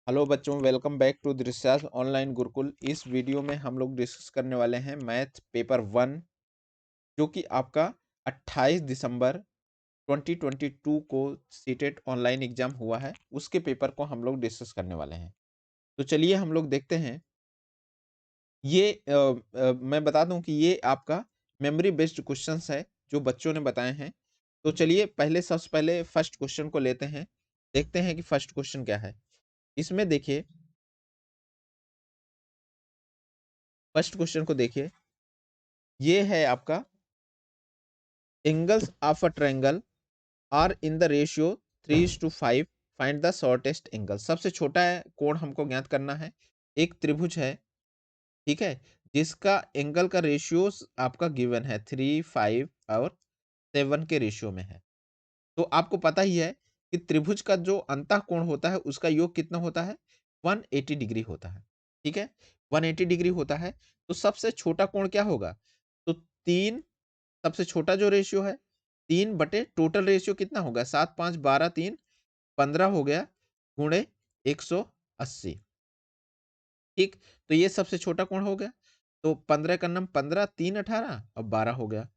Hello बच्चों, welcome back to Drishyas online gurukul. इस video में हम लोग डिस्कस करने वाले हैं मैथ पेपर 1, जो कि आपका 28 दिसंबर 2022 को सीटेट ऑनलाइन एग्जाम हुआ है। उसके पेपर को हम लोग डिस्कस करने वाले हैं। तो चलिए हम लोग देखते हैं। मैं बता दूं कि ये आपका मेमोरी बेस्ड क्वेश्चंस है जो बच्चों ने बताए हैं। तो चलिए सबसे पहले फर्स्ट क्वेश्चन को लेते हैं, देखते हैं कि फर्स्ट क्वेश्चन क्या है। इसमें देखिए, फर्स्ट क्वेश्चन को देखिए, ये है आपका angles of a triangle are in the ratio 3:5, find the shortest angle. सबसे छोटा है कोण हमको ज्ञात करना है। एक त्रिभुज है, ठीक है, जिसका एंगल का रेशियो आपका गिवन है 3, 5 और 7 के रेशियो में है। तो आपको पता ही है कि त्रिभुज का जो अंतः कोण होता है उसका योग कितना होता है, 180 डिग्री होता है। ठीक है, 180 डिग्री होता है। तो सबसे छोटा कोण क्या होगा, तो 3, सबसे छोटा जो रेशियो है 3 बटे टोटल रेशियो कितना होगा, 7, 5, 12, 3, 15 हो गया, गुणे 180। ठीक, तो ये सबसे छोटा कोण हो गया। तो 15 का नम 15, 3 18 और 12 हो गया।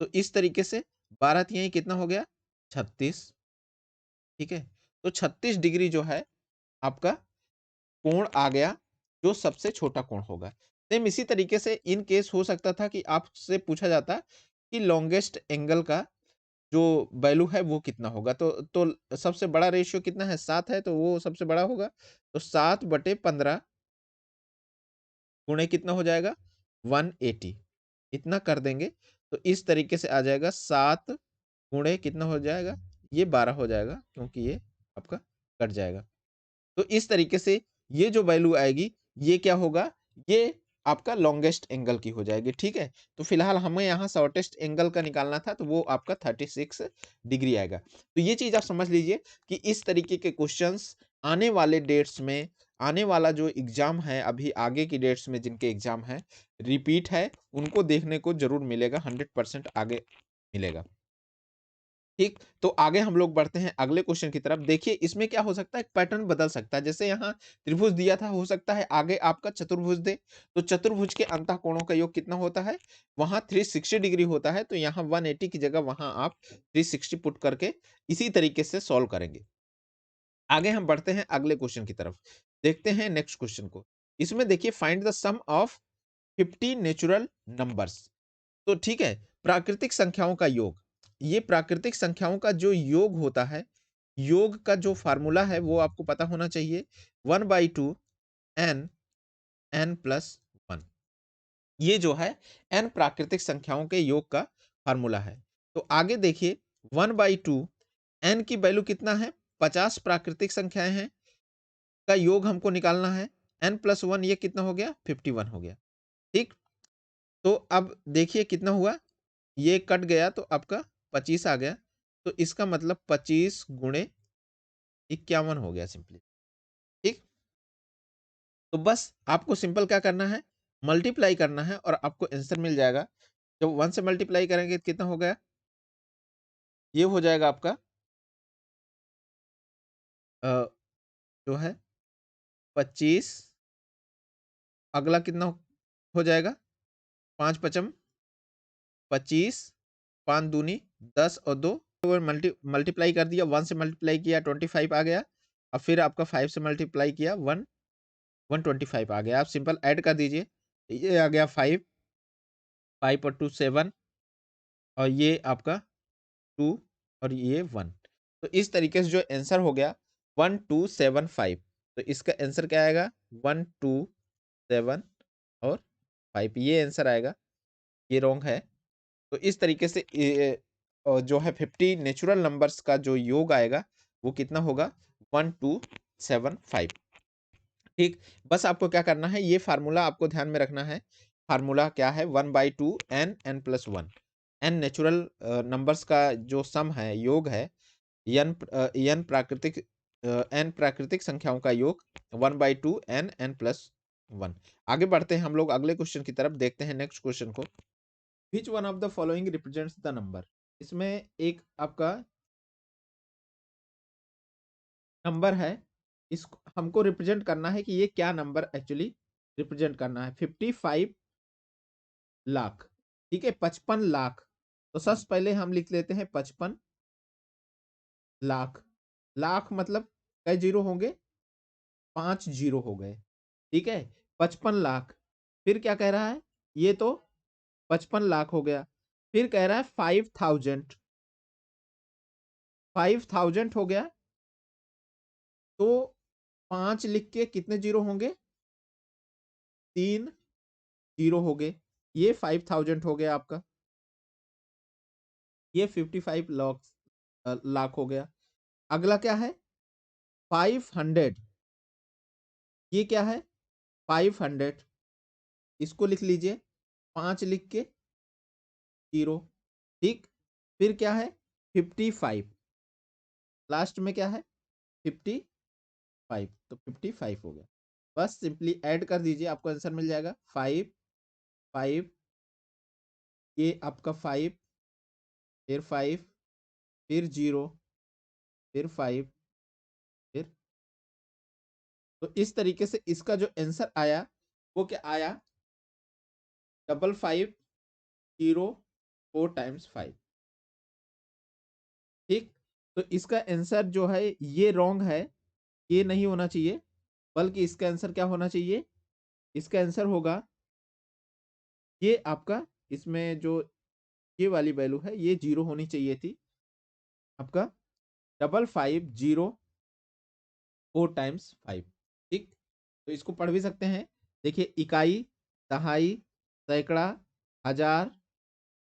तो इस तरीके से 12 तिहाई कितना हो गया, 36। ठीक है, तो 36 डिग्री जो है आपका कोण आ गया, जो सबसे छोटा कोण होगा। सेम इसी तरीके से इन केस हो सकता था कि आपसे पूछा जाता कि लॉन्गेस्ट एंगल का जो वैल्यू है वो कितना होगा। तो सबसे बड़ा रेशियो कितना है, 7 है, तो वो सबसे बड़ा होगा। तो 7/15 गुणे कितना हो जाएगा, 180। इतना कर देंगे तो इस तरीके से आ जाएगा, 7 गुणे कितना हो जाएगा, ये 12 हो जाएगा, क्योंकि ये आपका कट जाएगा। तो इस तरीके से ये जो वैल्यू आएगी, ये क्या होगा, ये आपका लॉन्गेस्ट एंगल की हो जाएगी। ठीक है, तो फिलहाल हमें यहाँ शॉर्टेस्ट एंगल का निकालना था, तो वो आपका 36 डिग्री आएगा। तो ये चीज आप समझ लीजिए कि इस तरीके के क्वेश्चंस आने वाले डेट्स में, आने वाला जो एग्जाम है, अभी आगे की डेट्स में जिनके एग्जाम है, रिपीट है, उनको देखने को जरूर मिलेगा, 100% आगे मिलेगा। ठीक, तो आगे हम लोग बढ़ते हैं अगले क्वेश्चन की तरफ। देखिए इसमें क्या हो सकता है, एक पैटर्न बदल सकता है। जैसे यहाँ त्रिभुज दिया था, हो सकता है आगे आपका चतुर्भुज दे। तो चतुर्भुज के अंतः कोणों का योग कितना होता है, वहां 360 डिग्री होता है। तो यहाँ 180 की जगह वहां आप 360 पुट करके इसी तरीके से सॉल्व करेंगे। आगे हम बढ़ते हैं अगले क्वेश्चन की तरफ, देखते हैं नेक्स्ट क्वेश्चन को। इसमें देखिए, find the sum of 50 natural numbers. तो ठीक है, प्राकृतिक संख्याओं का योग, ये प्राकृतिक संख्याओं का जो योग होता है, योग का जो फार्मूला है वो आपको पता होना चाहिए, 1/2 एन, एन प्लस 1। ये जो है एन प्राकृतिक संख्याओं के योग का फार्मूला है। तो आगे देखिए, 1/2 एन की वैल्यू कितना है, 50 प्राकृतिक संख्याएं हैं, का योग हमको निकालना है। एन प्लस 1 ये कितना हो गया, 51 हो गया। ठीक, तो अब देखिए कितना हुआ, ये कट गया तो आपका 25 आ गया। तो इसका मतलब 25 गुणे 51 हो गया सिंपली। ठीक, तो बस आपको सिंपल क्या करना है, मल्टीप्लाई करना है और आपको आंसर मिल जाएगा। जब 1 से मल्टीप्लाई करेंगे तो कितना हो गया, ये हो जाएगा आपका अ, जो है 25, अगला कितना हो जाएगा, 5 पचम 25, 5 दूनी 10 और 2, मल्टीप्लाई कर दिया, 1 से मल्टीप्लाई किया 25 आ गया। अब फिर आपका 5 से मल्टीप्लाई किया, 125 आ गया। आप सिंपल ऐड कर दीजिए, ये आ गया 5, 5 और 2 7, और ये आपका 2 और ये 1। तो इस तरीके से जो आंसर हो गया 1275। तो इसका आंसर क्या आएगा, 127 और 5, ये आंसर आएगा, ये रॉन्ग है। तो इस तरीके से जो है 50 नेचुरल नंबर्स का जो योग आएगा वो कितना होगा, 1275। ठीक, बस आपको क्या करना है, ये फार्मूला आपको ध्यान में रखना है। फार्मूला क्या है, 1/2 n, n plus 1। N natural numbers का जो सम है, योग है। एन प्राकृतिक, एन प्राकृतिक संख्याओं का योग 1/2 एन, एन प्लस 1। आगे बढ़ते हैं हम लोग अगले क्वेश्चन की तरफ, देखते हैं नेक्स्ट क्वेश्चन को। Which one of the following represents the number. इसमें एक आपका नंबर है, इसको हमको रिप्रेजेंट करना है कि ये क्या नंबर एक्चुअली रिप्रेजेंट करना है। 55 लाख, ठीक है, 55 लाख। तो सबसे पहले हम लिख लेते हैं 55 लाख। लाख मतलब कई जीरो होंगे? 5 जीरो हो गए, ठीक है। 55 लाख, फिर क्या कह रहा है? ये तो 55 लाख हो गया। फिर कह रहा है 5000, 5000 हो गया। तो 5 लिख के कितने जीरो होंगे? 3 जीरो हो गए। ये 5000 हो गया आपका। ये 55 लाख हो गया। अगला क्या है? 500। ये क्या है? 500। इसको लिख लीजिए, 5 लिख के जीरो, ठीक। फिर क्या है? 55, लास्ट में क्या है? 55। तो 55 हो गया। बस सिंपली ऐड कर दीजिए, आपको आंसर मिल जाएगा। 5 5, ये आपका 5, फिर 5, फिर जीरो, फिर 5, फिर। तो इस तरीके से इसका जो आंसर आया वो क्या आया? 5550 टाइम्स 5, ठीक। तो इसका आंसर जो है ये रॉन्ग है, ये नहीं होना चाहिए, बल्कि इसका आंसर क्या होना चाहिए? इसका आंसर होगा ये आपका, इसमें जो ये वाली वैल्यू है ये जीरो होनी चाहिए थी आपका। 5550 टाइम्स 5, ठीक। तो इसको पढ़ भी सकते हैं। देखिए, इकाई, दहाई, सैकड़ा, हजार,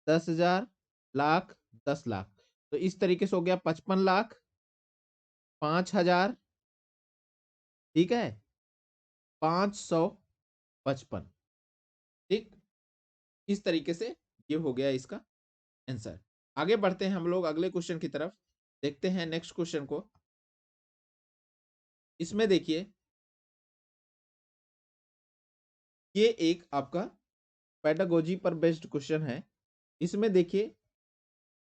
10,000, लाख, 10 लाख। तो इस तरीके से हो गया 55 लाख, 5,000, ठीक है, 555, ठीक। इस तरीके से ये हो गया इसका आंसर। आगे बढ़ते हैं हम लोग अगले क्वेश्चन की तरफ। देखते हैं नेक्स्ट क्वेश्चन को। इसमें देखिए, ये एक आपका पेडागोजी पर बेस्ड क्वेश्चन है। इसमें देखिए,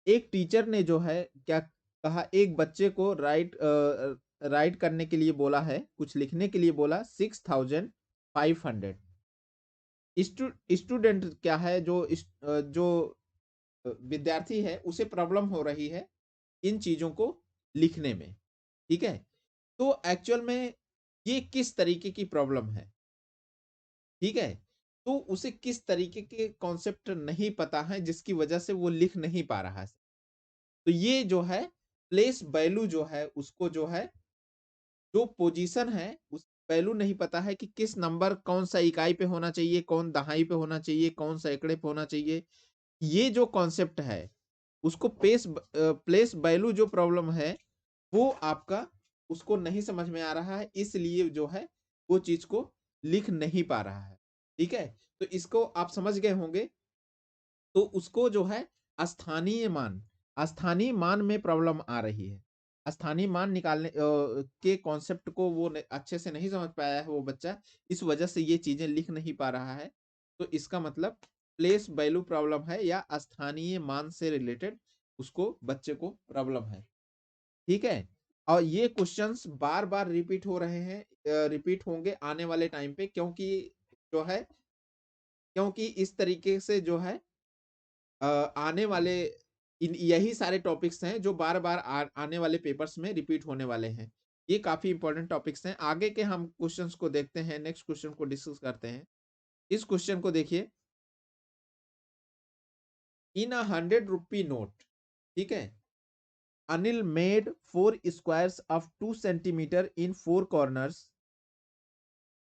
एक टीचर ने जो है क्या कहा, एक बच्चे को राइट करने के लिए बोला है, कुछ लिखने के लिए बोला, 6500। स्टूडेंट क्या है, जो विद्यार्थी है उसे प्रॉब्लम हो रही है इन चीजों को लिखने में, ठीक है। तो एक्चुअल में ये किस तरीके की प्रॉब्लम है, ठीक है। तो उसे किस तरीके के कॉन्सेप्ट नहीं पता है जिसकी वजह से वो लिख नहीं पा रहा है। तो ये जो है प्लेस वैल्यू जो है उसको जो है, जो पोजीशन है उस वैल्यू नहीं पता है कि किस नंबर, कौन सा इकाई पे होना चाहिए, कौन दहाई पे होना चाहिए, कौन सा एकड़े पे होना चाहिए। ये जो कॉन्सेप्ट है उसको प्लेस वैल्यू जो प्रॉब्लम है वो आपका उसको नहीं समझ में आ रहा है, इसलिए जो है वो चीज को लिख नहीं पा रहा है, ठीक है। तो इसको आप समझ गए होंगे। तो उसको जो है स्थानीय मान में प्रॉब्लम आ रही है। स्थानीय मान निकालने के कॉन्सेप्ट को वो अच्छे से नहीं समझ पाया है वो बच्चा, इस वजह से ये चीजें लिख नहीं पा रहा है। तो इसका मतलब प्लेस वैल्यू प्रॉब्लम है या स्थानीय मान से रिलेटेड उसको बच्चे को प्रॉब्लम है, ठीक है। और ये क्वेश्चंस बार बार रिपीट हो रहे हैं, रिपीट होंगे आने वाले टाइम पे, क्योंकि जो है, क्योंकि इस तरीके से जो है आने वाले यही सारे टॉपिक्स हैं जो बार बार आने वाले पेपर्स में रिपीट होने वाले हैं। ये काफी इंपॉर्टेंट टॉपिक्स हैं। आगे के हम क्वेश्चंस को देखते हैं, नेक्स्ट क्वेश्चन को डिस्कस करते हैं। इस क्वेश्चन को देखिए, इन अ 100 रुपी नोट, ठीक है, Anil made 4 squares of 2 centimetre in 4 corners.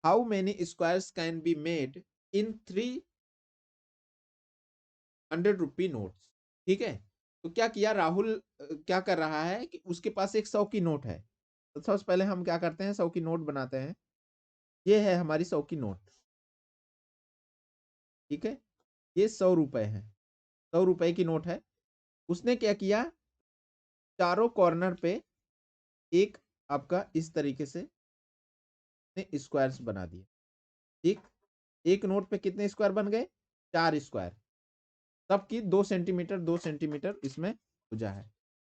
How many squares can be made in 300 rupee notes, ठीक है। तो क्या किया राहुल, क्या कर रहा है कि उसके पास एक 100 की नोट है। तो सबसे पहले हम क्या करते हैं, 100 की नोट बनाते हैं। ये है हमारी 100 की नोट, ठीक है। ये 100 रुपए है, 100 रुपए की नोट है। उसने क्या किया, चारों कॉर्नर पे एक आपका इस तरीके से स्क्वायर्स बना दिए, ठीक। एक नोट पे कितने स्क्वायर बन गए? 4 स्क्वायर, सबकी 2 सेंटीमीटर 2 सेंटीमीटर इसमें भुजा है।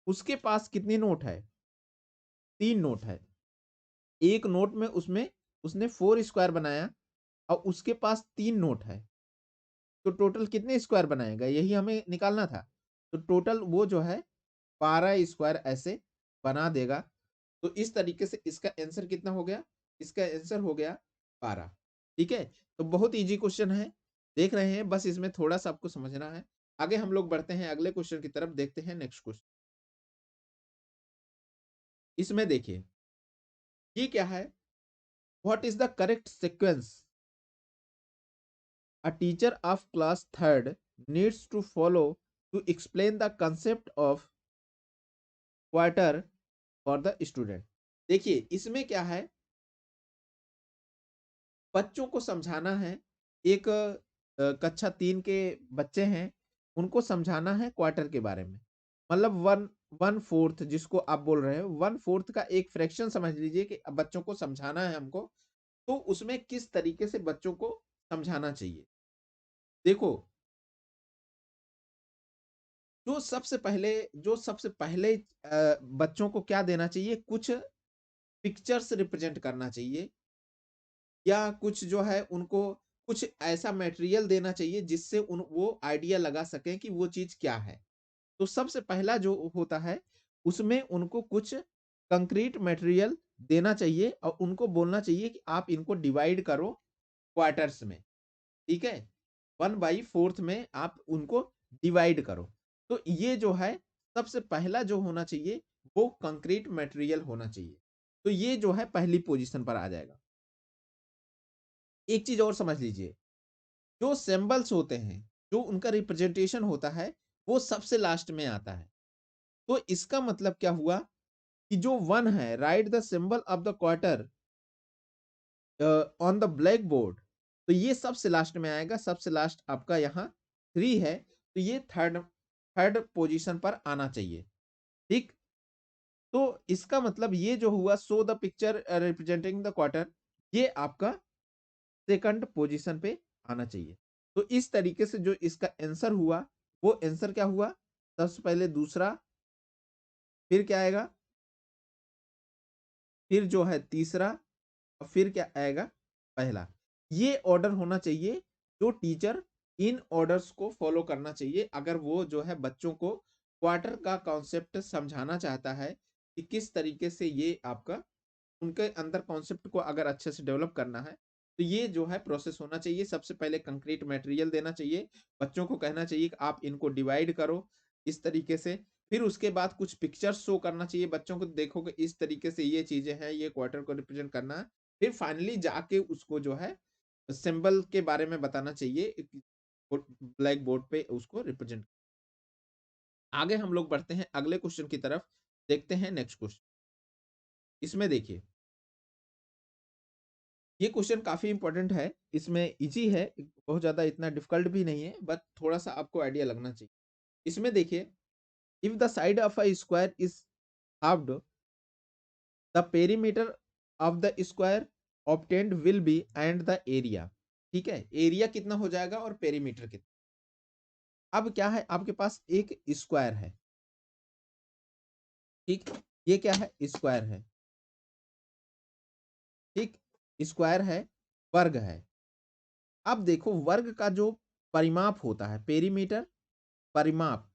उसके पास कितनी नोट है? 3 नोट है, एक नोट में उसमें उसने 4 स्क्वायर बनाया और उसके पास 3 नोट है, तो टोटल कितने स्क्वायर बनाएगा, यही हमें निकालना था। तो टोटल वो जो है 12 स्क्वायर ऐसे बना देगा। तो इस तरीके से इसका आंसर कितना हो गया, इसका आंसर हो गया 12। ठीक है, तो बहुत इजी क्वेश्चन है, देख रहे हैं, बस इसमें थोड़ा सा आपको समझना है। आगे हम लोग बढ़ते हैं अगले क्वेश्चन की तरफ, देखते हैं नेक्स्ट क्वेश्चन। इसमें देखिए ये क्या है, what is the correct sequence a teacher of class 3rd needs to follow to explain the concept of quarter for the student। देखिए इसमें क्या है, बच्चों को समझाना है, एक कक्षा 3 के बच्चे हैं, उनको समझाना है क्वार्टर के बारे में। मतलब वन वन फोर्थ जिसको आप बोल रहे हो, वन फोर्थ का एक फ्रैक्शन समझ लीजिए कि अब बच्चों को समझाना है हमको, तो उसमें किस तरीके से बच्चों को समझाना चाहिए। देखो, जो सबसे पहले बच्चों को क्या देना चाहिए, कुछ पिक्चर्स रिप्रेजेंट करना चाहिए, या कुछ जो है उनको कुछ ऐसा मटेरियल देना चाहिए जिससे उन वो आइडिया लगा सकें कि वो चीज क्या है। तो सबसे पहला जो होता है, उसमें उनको कुछ कंक्रीट मटेरियल देना चाहिए और उनको बोलना चाहिए कि आप इनको डिवाइड करो क्वार्टर्स में। ठीक है, 1/4 में आप उनको डिवाइड करो। तो ये जो है सबसे पहला जो होना चाहिए वो कंक्रीट मटेरियल होना चाहिए। तो ये जो है पहली पोजीशन पर आ जाएगा। एक चीज और समझ लीजिए, जो सिंबल्स होते हैं, जो उनका रिप्रेजेंटेशन होता है, वो सबसे लास्ट में आता है। तो इसका मतलब क्या हुआ कि जो वन है, right the symbol of the quarter on the black board, तो ये सबसे लास्ट में आएगा। सबसे लास्ट आपका यहाँ 3 है, तो ये थर्ड थर्ड पोजीशन पर आना चाहिए। ठीक, तो इसका मतलब ये जो हुआ, so the picture representing the quarter, ये आपका सेकंड पोजीशन पे आना चाहिए। तो इस तरीके से जो इसका आंसर हुआ, वो आंसर क्या हुआ, सबसे पहले दूसरा, फिर क्या आएगा, फिर जो है तीसरा, और फिर क्या आएगा, पहला। ये ऑर्डर होना चाहिए, जो टीचर इन ऑर्डर्स को फॉलो करना चाहिए अगर वो जो है बच्चों को क्वार्टर का कॉन्सेप्ट समझाना चाहता है कि किस तरीके से ये आपका उनके अंदर कॉन्सेप्ट को अगर अच्छे से डेवलप करना है, तो ये जो है प्रोसेस होना चाहिए। सबसे पहले कंक्रीट मटेरियल देना चाहिए, बच्चों को कहना चाहिए कि आप इनको डिवाइड करो इस तरीके से। फिर उसके बाद कुछ पिक्चर्स शो करना चाहिए बच्चों को, देखो कि इस तरीके से ये चीजें हैं, ये क्वार्टर को रिप्रेजेंट करना है। फिर फाइनली जाके उसको जो है सिंबल के बारे में बताना चाहिए, ब्लैक बोर्ड पे उसको रिप्रेजेंट। आगे हम लोग बढ़ते हैं अगले क्वेश्चन की तरफ, देखते हैं नेक्स्ट क्वेश्चन। इसमें देखिए ये क्वेश्चन काफी इंपॉर्टेंट है, इसमें इजी है, बहुत ज्यादा इतना डिफिकल्ट भी नहीं है, बट थोड़ा सा आपको आइडिया लगना चाहिए। इसमें देखिए, if the side of a square is halved, the perimeter of the square obtained will be and the area. ठीक है, एरिया कितना हो जाएगा और पेरीमीटर कितना। अब क्या है, आपके पास एक स्क्वायर है, ठीक, ये क्या है, स्क्वायर है, ठीक, स्क्वायर है, वर्ग है। अब देखो वर्ग का जो परिमाप होता है, पेरीमीटर, परिमाप,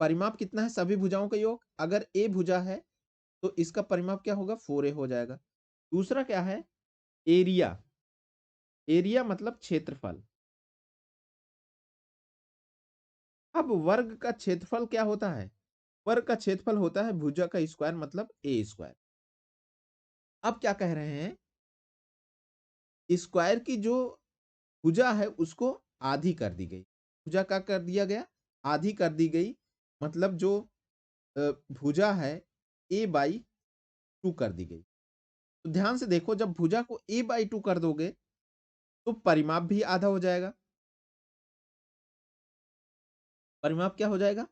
परिमाप कितना है, सभी भुजाओं का योग। अगर ए भुजा है तो इसका परिमाप क्या होगा, 4a हो जाएगा। दूसरा क्या है, एरिया, एरिया मतलब क्षेत्रफल। अब वर्ग का क्षेत्रफल क्या होता है, वर्ग का क्षेत्रफल होता है भुजा का स्क्वायर मतलब ए स्क्वायर। अब क्या कह रहे हैं, स्क्वायर की जो भुजा है उसको आधी कर दी गई। भुजा का कर दिया गया, आधी कर दी गई, मतलब जो भुजा है a/2 कर दी गई। तो ध्यान से देखो, जब भुजा को a/2 कर दोगे तो परिमाप भी आधा हो जाएगा। परिमाप क्या हो जाएगा,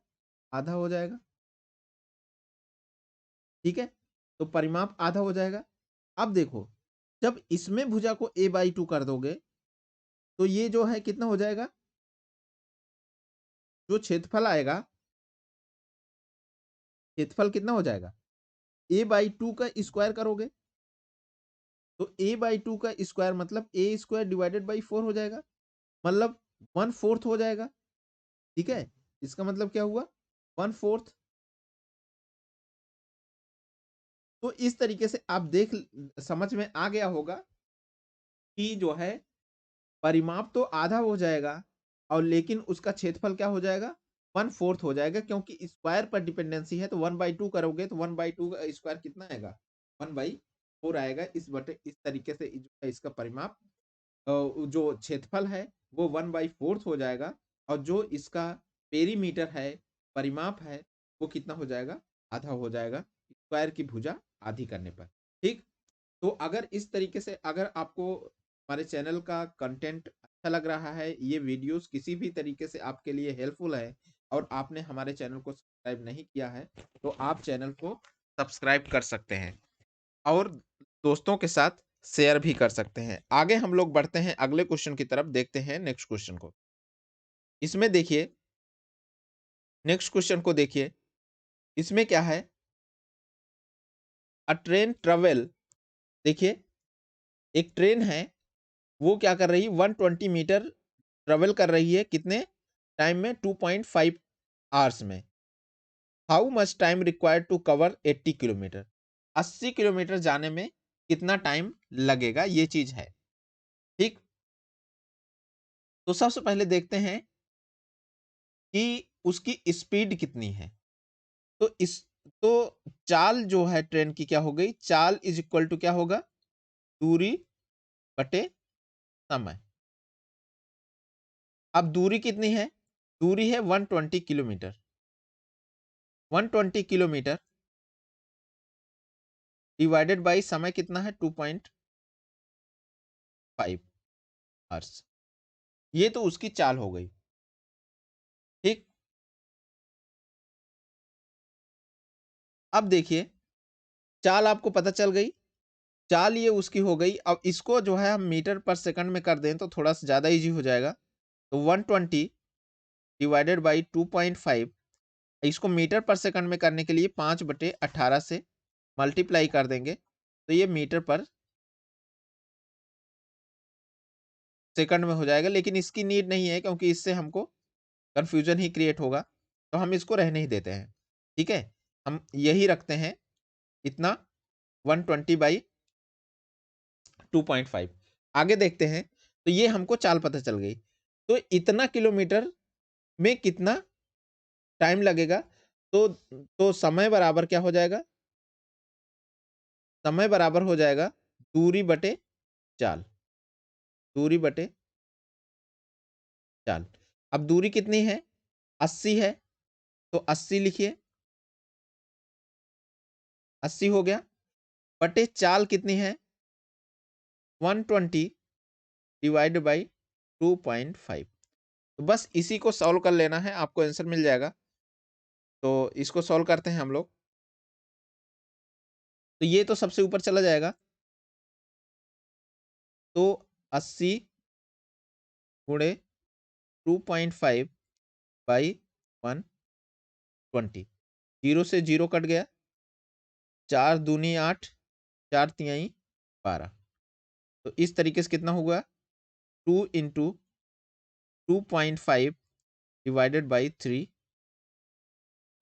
आधा हो जाएगा। ठीक है, तो परिमाप आधा हो जाएगा। अब देखो, जब इसमें भुजा को a/2 कर दोगे तो ये जो है कितना हो जाएगा, जो क्षेत्रफल आएगा, क्षेत्रफल कितना हो जाएगा, a/2 का स्क्वायर करोगे तो a/2 का स्क्वायर मतलब a स्क्वायर डिवाइडेड बाई 4 हो जाएगा, मतलब 1/4 हो जाएगा। ठीक है, इसका मतलब क्या हुआ 1/4। तो इस तरीके से आप देख समझ में आ गया होगा कि जो है परिमाप तो आधा हो जाएगा और लेकिन उसका क्षेत्रफल क्या हो जाएगा 1/4 हो जाएगा, क्योंकि स्क्वायर पर डिपेंडेंसी है। तो 1/2 करोगे तो 1/2 का स्क्वायर कितना आएगा 1/4 आएगा। इस तरीके से इसका परिमाप जो क्षेत्रफल है वो 1/4 हो जाएगा और जो इसका पेरीमीटर है परिमाप है वो कितना हो जाएगा आधा हो जाएगा, स्क्वायर की भुजा आधी करने पर। ठीक, तो अगर इस तरीके से अगर आपको हमारे चैनल का कंटेंट अच्छा लग रहा है, ये वीडियोस किसी भी तरीके से आपके लिए हेल्पफुल है और आपने हमारे चैनल को सब्सक्राइब नहीं किया है तो आप चैनल को सब्सक्राइब कर सकते हैं और दोस्तों के साथ शेयर भी कर सकते हैं। आगे हम लोग बढ़ते हैं अगले क्वेश्चन की तरफ, देखते हैं नेक्स्ट क्वेश्चन को। इसमें देखिए, नेक्स्ट क्वेश्चन को देखिए, इसमें क्या है, अ ट्रेन ट्रेवल, देखिए एक ट्रेन है वो क्या कर रही है 120 मीटर ट्रेवल कर रही है कितने टाइम में 2.5 आवर्स में। How much time required to cover 80 kilometre, 80 kilometre जाने में कितना टाइम लगेगा, ये चीज है। ठीक, तो सबसे पहले देखते हैं कि उसकी स्पीड कितनी है। तो इस तो चाल जो है ट्रेन की क्या हो गई, चाल इज इक्वल टू क्या होगा दूरी बटे समय। अब दूरी कितनी है, दूरी है 120 किलोमीटर, 120 किलोमीटर डिवाइडेड बाई समय कितना है 2.5 आवर्स, ये तो उसकी चाल हो गई। ठीक, अब देखिए चाल आपको पता चल गई, चाल ये उसकी हो गई। अब इसको जो है हम मीटर पर सेकंड में कर दें तो थोड़ा सा ज्यादा इजी हो जाएगा। तो 120 डिवाइडेड बाई 2.5, इसको मीटर पर सेकंड में करने के लिए 5/18 से मल्टीप्लाई कर देंगे तो ये मीटर पर सेकंड में हो जाएगा। लेकिन इसकी नीड नहीं है क्योंकि इससे हमको कंफ्यूजन ही क्रिएट होगा, तो हम इसको रहने ही देते हैं। ठीक है, हम यही रखते हैं इतना 120/2.5। आगे देखते हैं, तो ये हमको चाल पता चल गई। तो इतना किलोमीटर में कितना टाइम लगेगा, तो समय बराबर क्या हो जाएगा, समय बराबर हो जाएगा दूरी बटे चाल, दूरी बटे चाल। अब दूरी कितनी है 80 है, तो 80 लिखिए, 80 हो गया, बटे चाल कितनी है 120 डिवाइड बाई 2.5। तो बस इसी को सॉल्व कर लेना है, आपको आंसर मिल जाएगा। तो इसको सॉल्व करते हैं हम लोग, तो ये तो सबसे ऊपर चला जाएगा। तो 80 गुणे 2.5 बाई 120, जीरो से जीरो कट गया, 4 दूनी 8, 4 तिहाई 12। तो इस तरीके से कितना हुआ 2 × 2.5 डिवाइडेड बाई 3,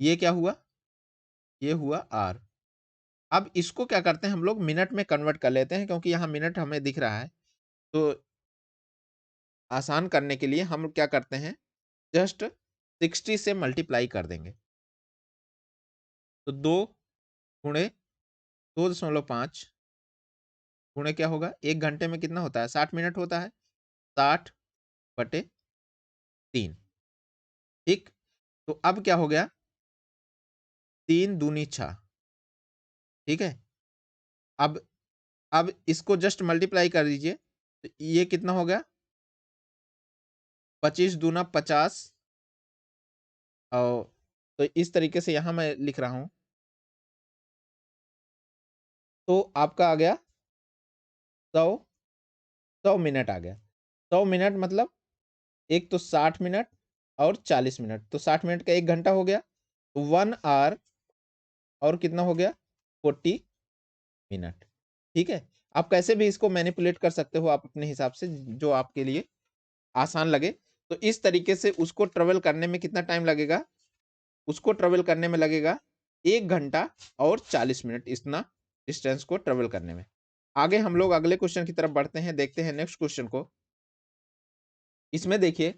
ये क्या हुआ, ये हुआ आर। अब इसको क्या करते हैं हम लोग मिनट में कन्वर्ट कर लेते हैं, क्योंकि यहाँ मिनट हमें दिख रहा है। तो आसान करने के लिए हम क्या करते हैं जस्ट 60 से मल्टीप्लाई कर देंगे। तो 2 × 2.5 गुणे क्या होगा, 1 घंटे में कितना होता है 60 मिनट होता है, 60/3। ठीक, तो अब क्या हो गया 3 दूनी 6। ठीक है, अब अब इसको जस्ट मल्टीप्लाई कर दीजिए, तो ये कितना हो गया 25 दूना 50। और तो इस तरीके से यहाँ मैं लिख रहा हूँ, तो आपका आ गया 100 मिनट आ गया। 100 मिनट मतलब एक तो 60 मिनट और 40 मिनट, तो 60 मिनट का 1 घंटा हो गया, तो 1 आवर और कितना हो गया मिनट। ठीक है, आप कैसे भी इसको मैनिपुलेट कर सकते हो आप अपने हिसाब से, जो आपके लिए आसान लगे। तो इस तरीके से उसको ट्रेवल करने में कितना टाइम लगेगा, उसको ट्रेवल करने में लगेगा 1 घंटा और 40 मिनट, इतना डिस्टेंस को ट्रेवल करने में। आगे हम लोग अगले क्वेश्चन की तरफ बढ़ते हैं, देखते हैं नेक्स्ट क्वेश्चन को। इसमें देखिए,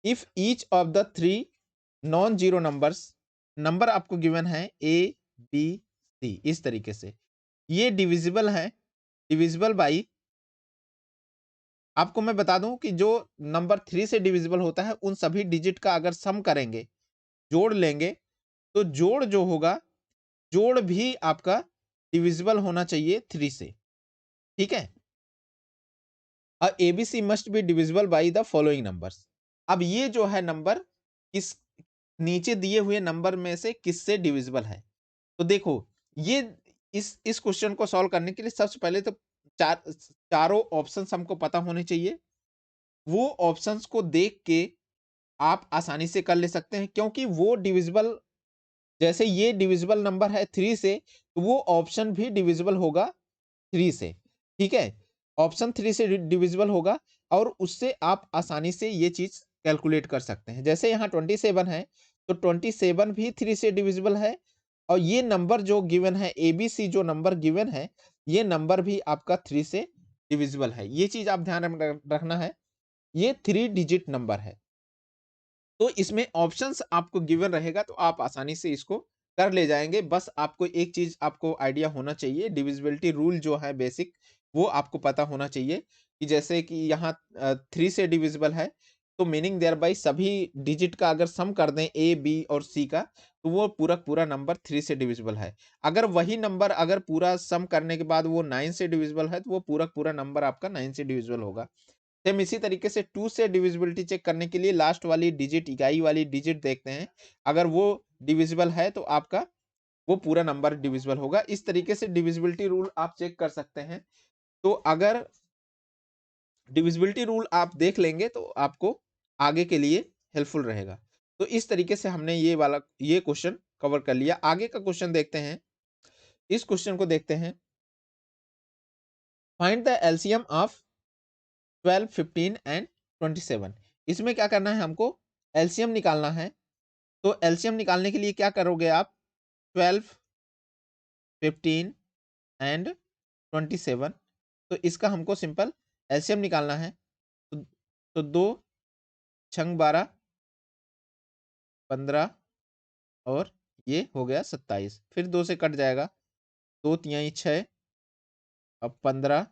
if each of the 3 non zero numbers, number आपको गिवन है ए बी सी इस तरीके से, ये डिविजिबल है, डिविजिबल बाई, आपको मैं बता दूं कि जो नंबर 3 से डिविजिबल होता है उन सभी डिजिट का अगर सम करेंगे, जोड़ लेंगे, तो जोड़ जो होगा, जोड़ भी आपका डिविजिबल होना चाहिए 3 से। ठीक है, और ABC must be divisible by the following numbers. अब ये जो है नंबर किस, नीचे दिए हुए नंबर में से किससे डिविजिबल है। तो देखो, ये इस क्वेश्चन को सॉल्व करने के लिए सबसे पहले तो चारों ऑप्शंस हमको पता होने चाहिए। वो ऑप्शंस को देख के आप आसानी से कर ले सकते हैं, क्योंकि वो डिविजिबल, जैसे ये डिविजिबल नंबर है 3 से, तो वो ऑप्शन भी डिविजिबल होगा 3 से। ठीक है, ऑप्शन 3 से डिविजिबल होगा, और उससे आप आसानी से ये चीज कैलकुलेट कर सकते हैं। जैसे यहाँ 27 है, तो 27 भी 3 से डिविजिबल है, और ये नंबर जो गिवन है, एबीसी जो नंबर गिवन है, ये नंबर भी आपका 3 से डिविजिबल है। ये चीज आप ध्यान में रखना है, ये 3 डिजिट नंबर है। तो इसमें ऑप्शंस आपको गिवन रहेगा, तो आप आसानी से इसको कर ले जाएंगे। बस आपको एक चीज आपको आइडिया होना चाहिए, डिविजिबिलिटी रूल जो है बेसिक, वो आपको पता होना चाहिए, कि जैसे कि यहाँ 3 से डिविजिबल है, तो मीनिंग देयर बाई सभी डिजिट का अगर सम कर दें ए बी और सी का, तो वो पूरा पूरा नंबर 3 से डिविजिबल है। अगर वही नंबर अगर पूरा सम करने के बाद वो 9 से डिविजिबल है, तो वो पूरा पूरा नंबर आपका 9 से डिविजिबल होगा। सेम इसी तरीके से 2 से डिविजिबिलिटी चेक करने के लिए लास्ट वाली डिजिट, इकाई वाली डिजिट देखते हैं, अगर वो डिविजिबल है तो आपका वो पूरा नंबर डिविजिबल होगा। इस तरीके से डिविजिबिलिटी रूल आप चेक कर सकते हैं। तो अगर डिविजिबिलिटी रूल आप देख लेंगे तो आपको आगे के लिए हेल्पफुल रहेगा। तो इस तरीके से हमने ये क्वेश्चन कवर कर लिया। आगे का क्वेश्चन देखते हैं, इस क्वेश्चन को देखते हैं, find the LCM of 12, 15 and 27। इसमें क्या करना है, हमको एलसीएम निकालना है। तो एलसीएम निकालने के लिए क्या करोगे आप, 12, 15 एंड 27। तो इसका हमको सिंपल एलसीएम निकालना है। तो 2 छंग 12, 15 और ये हो गया 27, फिर 2 से कट जाएगा, 2 तिहाई 6, अब 15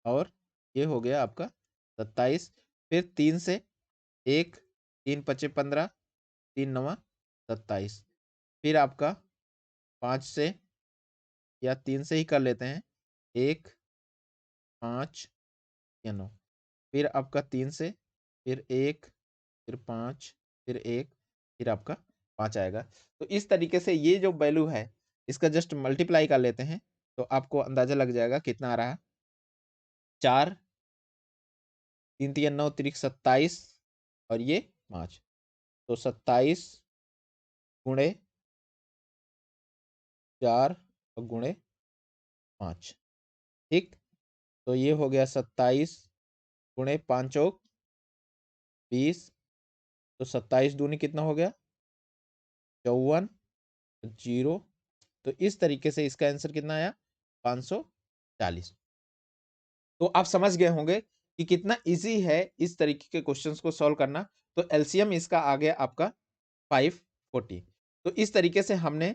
और ये हो गया आपका 27, फिर 3 से 1, 3 पचे 15, 3 नवा 27, फिर आपका 5 से या 3 से ही कर लेते हैं, 1, 5 या 9, फिर आपका 3 से, फिर 1, फिर 5, फिर 1, फिर आपका 5 आएगा। तो इस तरीके से ये जो वैल्यू है, इसका जस्ट मल्टीप्लाई कर लेते हैं, तो आपको अंदाजा लग जाएगा कितना आ रहा है। 4, 3 तिया 9 तिरिक 27 और ये 5, तो 27 गुणे 4 और गुणे 5। ठीक, तो ये हो गया 27 गुणे 5 चौक 20, तो 27 दूनी कितना हो गया 54, 0। तो इस तरीके से इसका आंसर कितना आया 540। तो आप समझ गए होंगे कि कितना इजी है इस तरीके के क्वेश्चंस को सॉल्व करना। तो एलसीएम इसका आ गया आपका 540। तो इस तरीके से हमने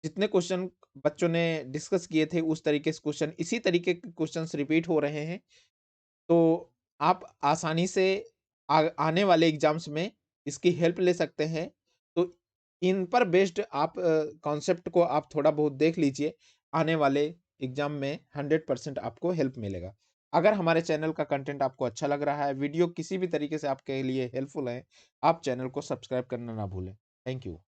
जितने क्वेश्चन बच्चों ने डिस्कस किए थे, उस तरीके से क्वेश्चन, इसी तरीके के क्वेश्चंस रिपीट हो रहे हैं। तो आप आसानी से आने वाले एग्जाम्स में इसकी हेल्प ले सकते हैं। तो इन पर बेस्ड आप कॉन्सेप्ट को आप थोड़ा बहुत देख लीजिए, आने वाले एग्जाम में 100% आपको हेल्प मिलेगा। अगर हमारे चैनल का कंटेंट आपको अच्छा लग रहा है, वीडियो किसी भी तरीके से आपके लिए हेल्पफुल है, आप चैनल को सब्सक्राइब करना ना भूलें। Thank you.